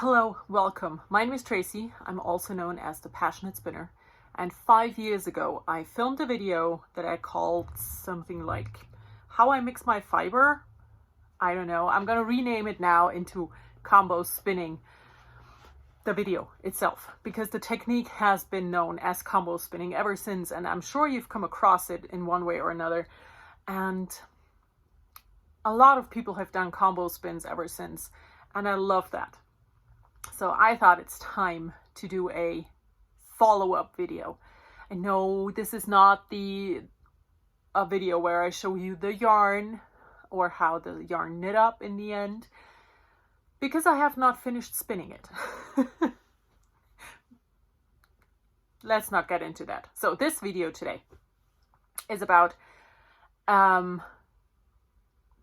Hello, welcome. My name is Tracy. I'm also known as the Passionate Spinner. And 5 years ago, I filmed a video that I called something like How I Mix My Fiber. I don't know. I'm going to rename it now into Combo Spinning, the video itself, because the technique has been known as combo spinning ever since. And I'm sure you've come across it in one way or another. And a lot of people have done combo spins ever since. And I love that. So I thought it's time to do a follow-up video. And no, this is not a video where I show you the yarn or how the yarn knit up in the end, because I have not finished spinning it. Let's not get into that. So this video today is about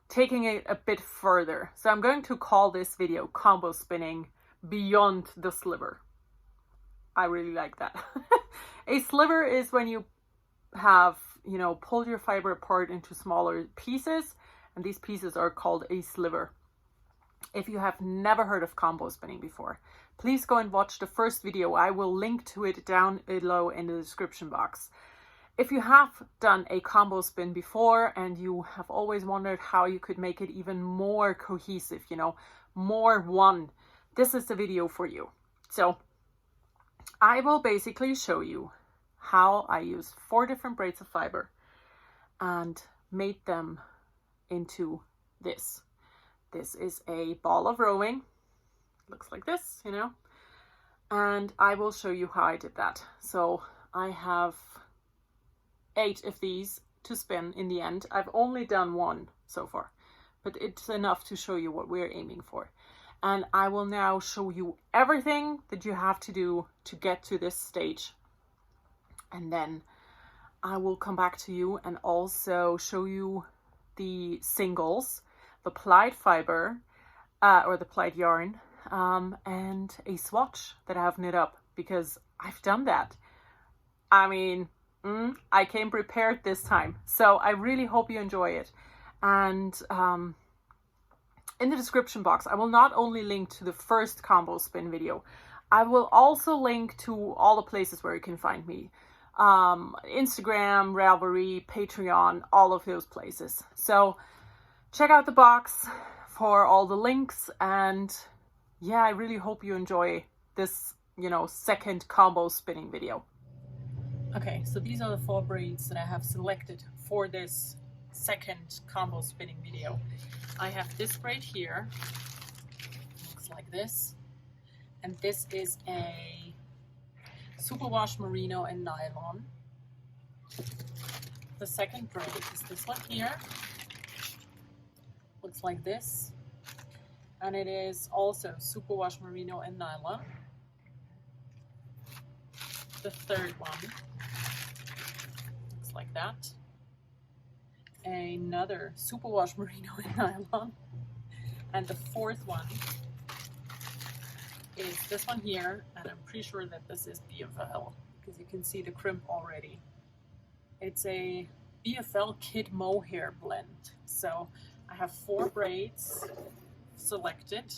taking it a bit further. So I'm going to call this video Combo Spinning Beyond the Sliver. I really like that. A sliver is when you have, pulled your fiber apart into smaller pieces, and these pieces are called a sliver. If you have never heard of combo spinning before, please go and watch the first video. I will link to it down below in the description box. If you have done a combo spin before and you have always wondered how you could make it even more cohesive, more one, this is the video for you. So I will basically show you how I used 4 different braids of fiber and made them into this. This is a ball of roving. Looks like this, and I will show you how I did that. So I have 8 of these to spin in the end. I've only done 1 so far, but it's enough to show you what we're aiming for. And I will now show you everything that you have to do to get to this stage. And then I will come back to you and also show you the singles, the plied fiber, or the plied yarn, and a swatch that I have knit up, because I've done that. I mean, I came prepared this time. So I really hope you enjoy it. And in the description box, I will not only link to the first combo spin video, I will also link to all the places where you can find me. Instagram, Ravelry, Patreon, all of those places. So check out the box for all the links. And yeah, I really hope you enjoy this, second combo spinning video. Okay, so these are the 4 braids that I have selected for this second combo spinning video. I have this braid here, looks like this, and this is a superwash merino and nylon. The second braid is this one here, looks like this, and it is also superwash merino and nylon. The third one looks like that. Another superwash merino and nylon, and the fourth one is this one here, and I'm pretty sure that this is BFL because you can see the crimp already. It's a BFL kid mohair blend. So I have 4 braids selected,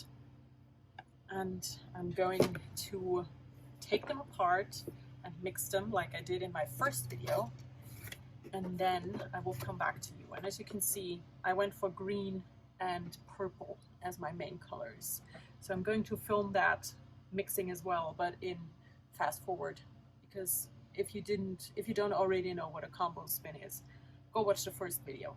and I'm going to take them apart and mix them like I did in my first video. And then I will come back to you. And as you can see, I went for green and purple as my main colors. So I'm going to film that mixing as well, but in fast forward, because if you don't already know what a combo spin is, go watch the first video.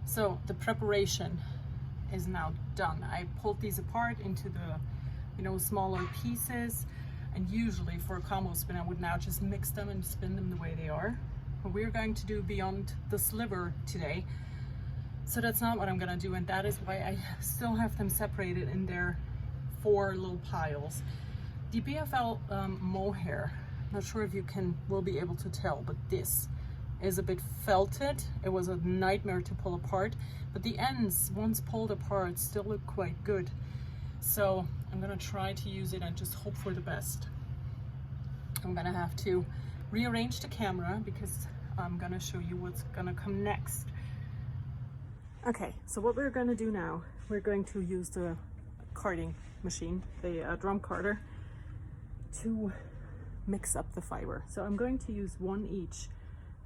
So the preparation is now done. I pulled these apart into the, you know, smaller pieces, and usually for a combo spin I would now just mix them and spin them the way they are. But we're going to do beyond the sliver today, so that's not what I'm gonna do, and that is why I still have them separated in their 4 little piles. The BFL mohair, not sure if you will be able to tell, but this is a bit felted. It was a nightmare to pull apart, but the ends, once pulled apart, still look quite good. So I'm gonna try to use it and just hope for the best. I'm gonna have to rearrange the camera because I'm gonna show you what's gonna come next. Okay, so what we're gonna do now, we're going to use the carding machine, the drum carder, to mix up the fiber. So I'm going to use 1 each.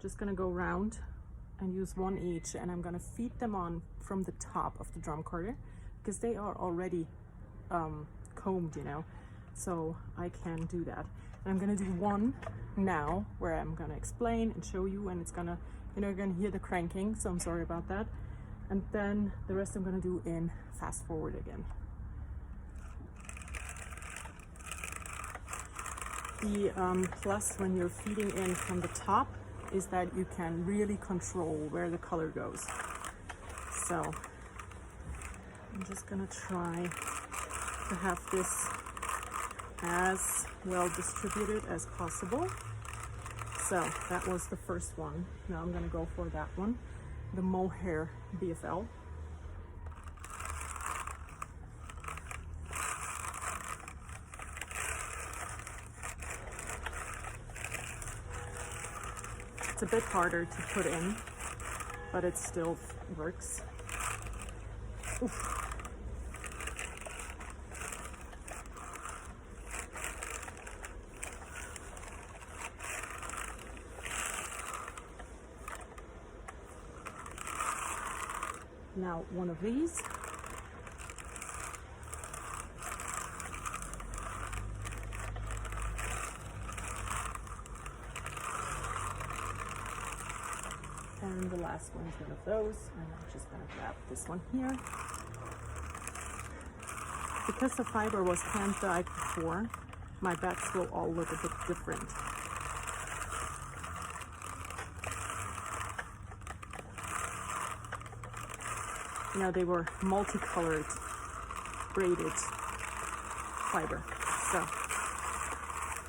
Just gonna go round and use 1 each, and I'm gonna feed them on from the top of the drum carder because they are already combed, you know, so I can do that. And I'm gonna do 1 now where I'm gonna explain and show you, and it's gonna, you know, you're gonna hear the cranking, so I'm sorry about that. And then the rest I'm gonna do in fast forward again. The plus when you're feeding in from the top is that you can really control where the color goes. So I'm just gonna try to have this as well distributed as possible. So that was the first one. Now I'm gonna go for that one, the mohair BFL. It's a bit harder to put in, but it still works. Oof. Now 1 of these. And the last one is 1 of those, and I'm just gonna grab this one here. Because the fiber was hand-dyed before, my bats will all look a bit different. You know, they were multicolored braided fiber. So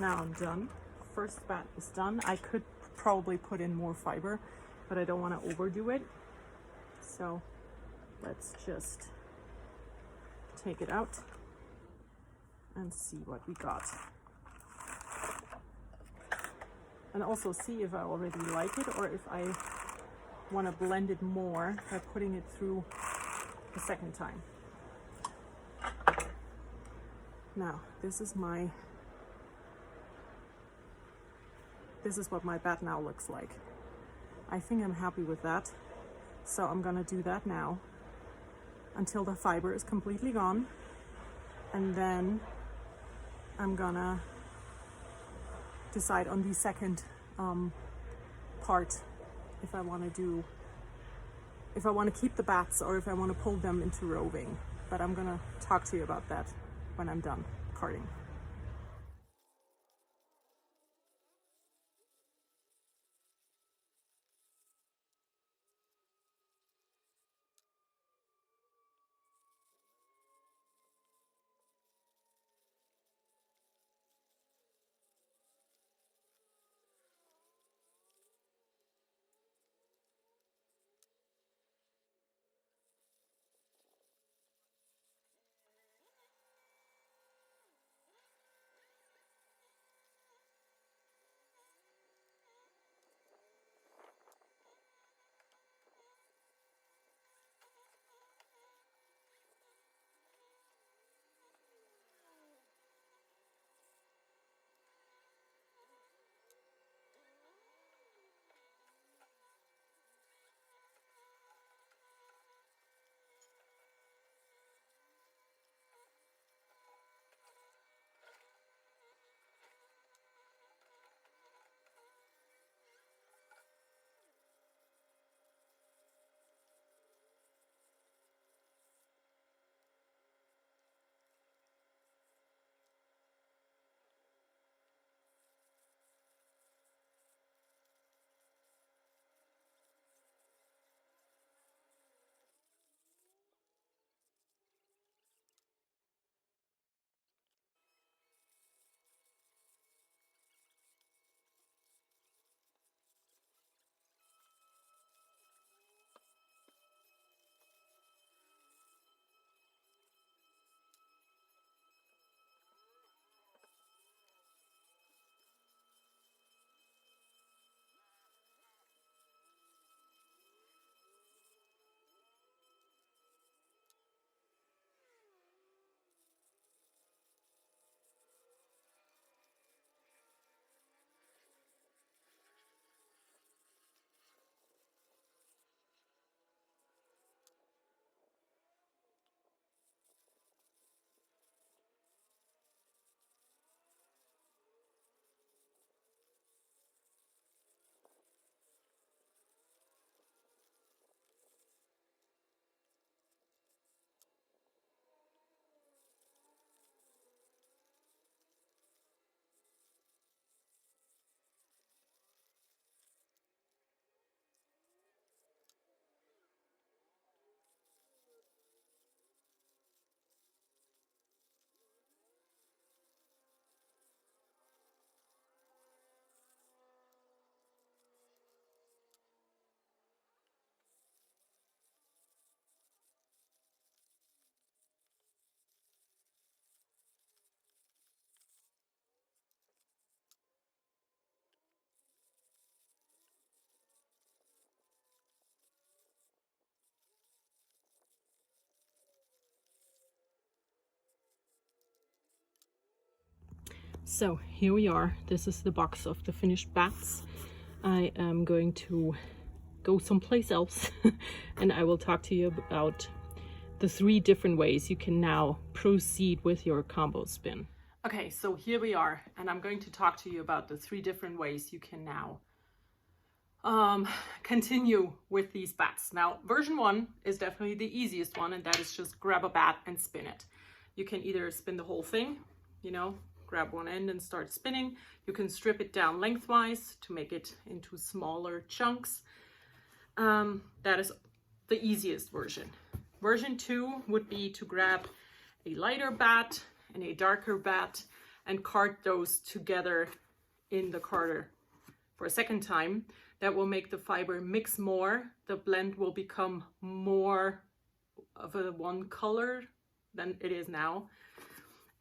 now I'm done. First bat is done. I could probably put in more fiber, but I don't want to overdo it. So let's just take it out and see what we got. And also see if I already like it or if I want to blend it more by putting it through a second time. Now, this is what my bat now looks like. I think I'm happy with that. So I'm gonna do that now until the fiber is completely gone. And then I'm gonna decide on the second part if I want to keep the bats or if I want to pull them into roving. But I'm gonna talk to you about that when I'm done carding. So here we are. This is the box of the finished bats. I am going to go someplace else and I will talk to you about the 3 different ways you can now proceed with your combo spin. Okay, so here we are, and I'm going to talk to you about the 3 different ways you can now continue with these bats. Now, version 1 is definitely the easiest one, and that is just grab a bat and spin it. You can either spin the whole thing, you know, grab one end and start spinning. You can strip it down lengthwise to make it into smaller chunks. That is the easiest version. Version 2 would be to grab a lighter bat and a darker bat and cart those together in the carder for a second time. That will make the fiber mix more. The blend will become more of a one color than it is now.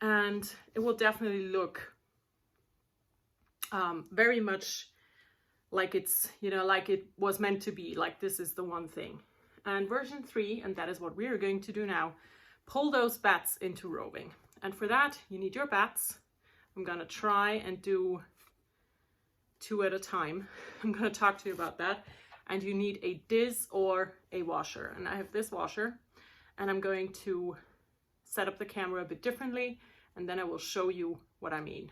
And it will definitely look very much like it's, you know, like it was meant to be, like this is the one thing. And version 3, and that is what we are going to do now, pull those bats into roving. And for that, you need your bats. I'm gonna try and do 2 at a time. I'm gonna talk to you about that. And you need a diz or a washer. And I have this washer, and I'm going to set up the camera a bit differently, and then I will show you what I mean.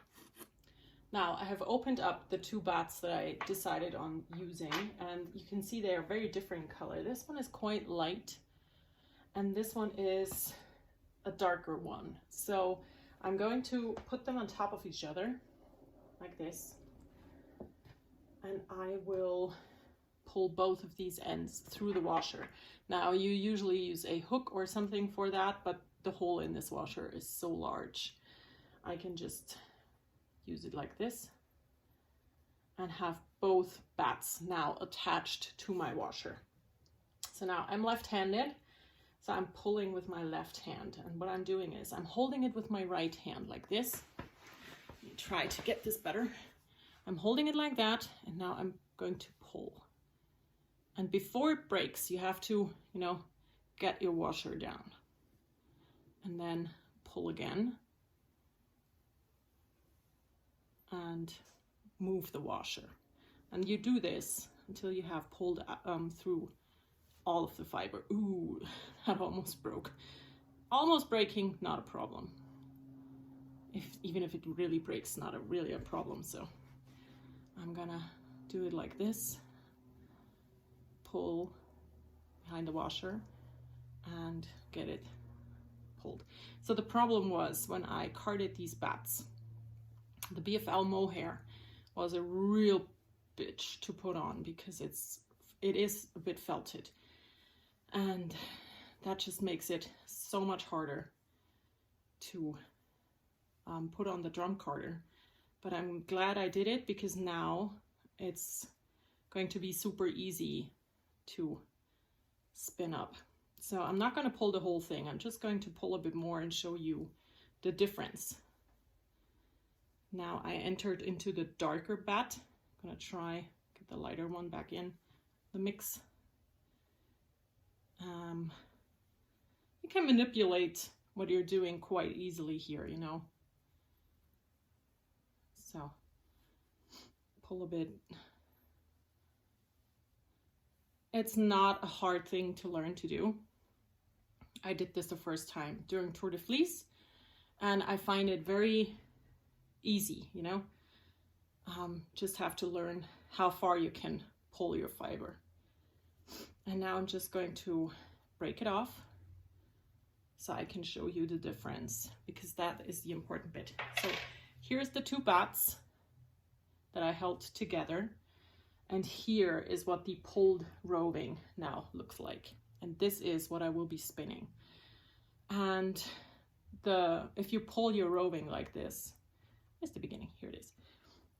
Now, I have opened up the 2 bats that I decided on using, and you can see they are very different color. This one is quite light, and this one is a darker one. So I'm going to put them on top of each other, like this, and I will pull both of these ends through the washer. Now, you usually use a hook or something for that, but the hole in this washer is so large. I can just use it like this and have both bats now attached to my washer. So now I'm left-handed, so I'm pulling with my left hand, and what I'm doing is I'm holding it with my right hand like this. Let me try to get this better. I'm holding it like that, and now I'm going to pull. And before it breaks, you have to, you know, get your washer down and then pull again and move the washer. And you do this until you have pulled through all of the fiber. Ooh, that almost broke. Almost breaking, not a problem. Even if it really breaks, not really a problem. So I'm gonna do it like this. Pull behind the washer and get it pulled. So the problem was when I carded these bats, the BFL mohair was a real bitch to put on because it is a bit felted, and that just makes it so much harder to put on the drum carder. But I'm glad I did it because now it's going to be super easy to spin up. So I'm not going to pull the whole thing. I'm just going to pull a bit more and show you the difference. Now I entered into the darker bat. I'm going to try get the lighter one back in the mix. You can manipulate what you're doing quite easily here, you know. So pull a bit. It's not a hard thing to learn to do. I did this the first time during Tour de Fleece, and I find it very easy, you know. Just have to learn how far you can pull your fiber. And now I'm just going to break it off so I can show you the difference, because that is the important bit. So here's the 2 bats that I held together, and here is what the pulled roving now looks like. And this is what I will be spinning. And if you pull your roving like this, here's the beginning, here it is.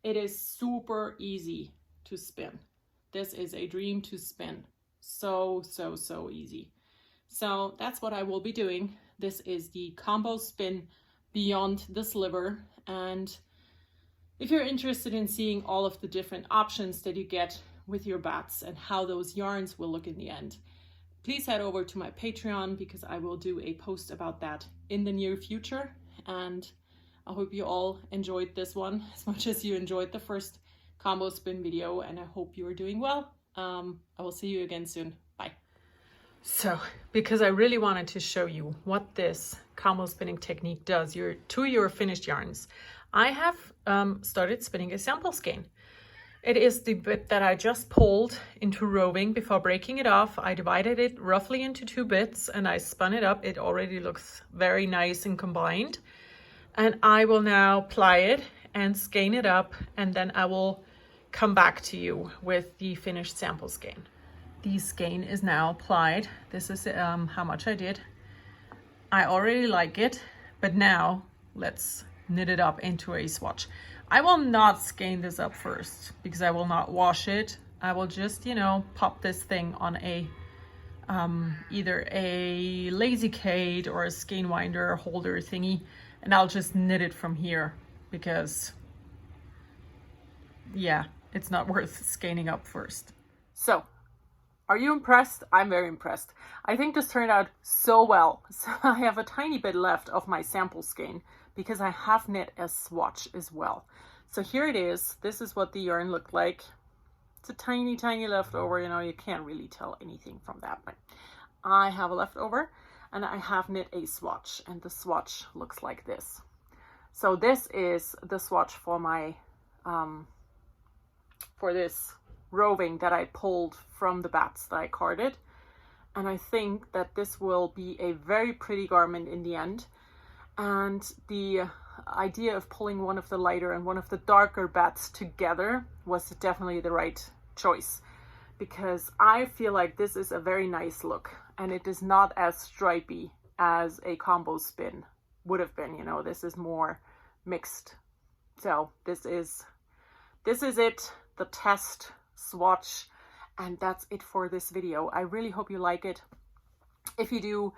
It is super easy to spin. This is a dream to spin. So easy. So that's what I will be doing. This is the ComboSpin Beyond the Sliver. And if you're interested in seeing all of the different options that you get with your bats and how those yarns will look in the end, please head over to my Patreon, because I will do a post about that in the near future. And I hope you all enjoyed this one as much as you enjoyed the first ComboSpin video, and I hope you are doing well. I will see you again soon. Bye. So, because I really wanted to show you what this combo spinning technique does to your finished yarns, I have started spinning a sample skein. It is the bit that I just pulled into roving before breaking it off. I divided it roughly into 2 bits and I spun it up. It already looks very nice and combined. And I will now ply it and skein it up, and then I will come back to you with the finished sample skein. The skein is now plied. This is how much I did. I already like it, but now let's knit it up into a swatch. I will not skein this up first because I will not wash it. I will just, you know, pop this thing on a either a lazy Kate or a skein winder holder thingy, and I'll just knit it from here because, yeah, it's not worth skeining up first. So, are you impressed? I'm very impressed. I think this turned out so well. So I have a tiny bit left of my sample skein because I have knit a swatch as well. So here it is. This is what the yarn looked like. It's a tiny, tiny leftover. You know, you can't really tell anything from that, but I have a leftover and I have knit a swatch, and the swatch looks like this. So this is the swatch for my, for this roving that I pulled from the bats that I carded, and I think that this will be a very pretty garment in the end. And the idea of pulling one of the lighter and one of the darker bats together was definitely the right choice, because I feel like this is a very nice look and it is not as stripy as a combo spin would have been. You know, this is more mixed. So this is it, the test swatch, and that's it for this video. I really hope you like it. If you do,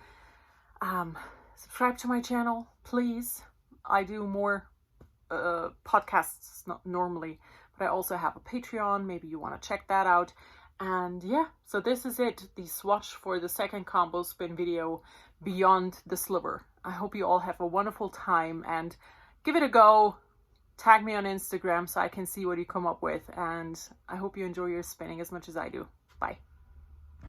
subscribe to my channel, please. I do more podcasts normally, but I also have a Patreon. Maybe you want to check that out. And yeah, so this is it, the swatch for the second combo spin video, Beyond the Sliver. I hope you all have a wonderful time and give it a go. Tag me on Instagram so I can see what you come up with, and I hope you enjoy your spinning as much as I do. Bye.